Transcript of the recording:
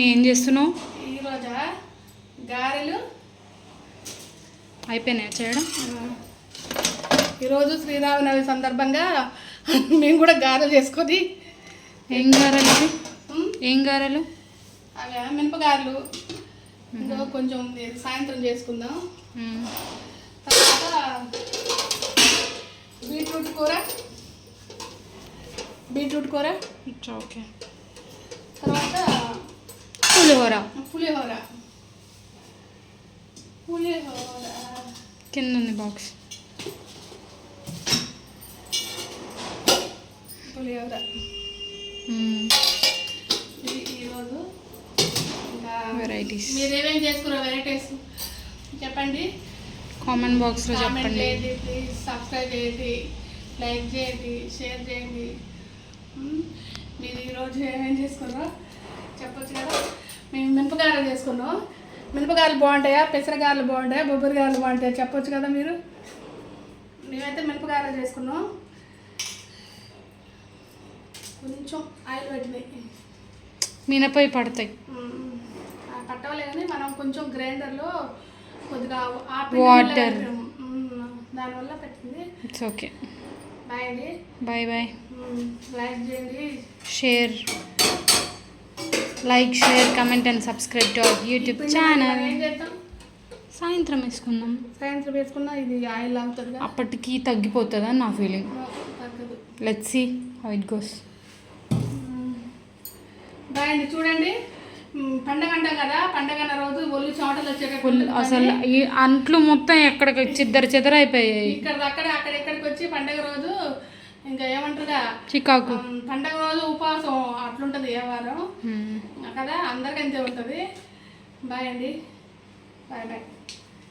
Mummy ఏం చేస్తున్నావు? ఈరోజా గారెలు అయిపోయినాయా చేయడం? ఈరోజు శ్రీరామనవమి సందర్భంగా మేము కూడా గారెలు చేసుకొని. ఏం గారెలు అవి? ఏం గారెలు? అవి మినపగారెలు. ఇంకా కొంచెం సాయంత్రం చేసుకుందాం. తర్వాత బీట్రూట్ కూర. ఓకే. తర్వాత పులిహోర కింద ఉంది బాక్స్. పులిహోర ఈరోజు ఇంకా వెరైటీస్. మీరు ఏమేమి చేసుకున్నారు వెరైటీస్ చెప్పండి, కామెంట్ బాక్స్లో చెప్పండి. ప్లీజ్ సబ్స్క్రైబ్ చేయండి, లైక్ చేయండి, షేర్ చేయండి. మీరు ఈరోజు ఏమేమి చేసుకున్నారో చెప్పొచ్చు కదా. మేము మినపగారెలు చేసుకున్నాం. మినపగారెలు బాగుంటాయా, పెసరగారెలు బాగుంటాయా, బొబ్బరి గారెలు బాగుంటాయా చెప్పొచ్చు కదా మీరు. మేమైతే మినపగారెలు చేసుకున్నాం. కొంచెం ఆయిల్ పెట్టినాయి, మినపై పడతాయి. పట్టవలే కానీ మనం కొంచెం గ్రైండర్లో కొద్దిగా వాటర్ దానివల్ల పెట్టింది. It's okay. బాయ్ అండి. Bye bye. లైక్ చేయండి, like share comment and subscribe to our YouTube channel. ఏం చేద్దాం, సాయంత్రం వేసుకుందాం. సాయంత్రం వేసుకున్నా ఇది ఆయిల్ అవుతుంది, అప్పటికి తగ్గిపోతుందని నా ఫీలింగ్. తగ్గదు. Let's see how it goes. Bye అండి. చూడండి, పండగ అంటాం కదా, పండగ అన్న రోజు ఒళ్ళు చెమటలు వచ్చేటప్పుడు అసలు ఈ అంట్లు మొత్తం ఎక్కడికి చెదర అయిపోయాయి. ఇక్కడ అక్కడెక్కడికి వచ్చి పండగ రోజు ఇంకా ఏమంటారుగా చికాకు. పండగ రోజు ఉపవాసం అట్లుంటుంది ఏ వారం కదా, అందరికీ అంతే ఉంటుంది. బాయ్ అండి. Bye bye.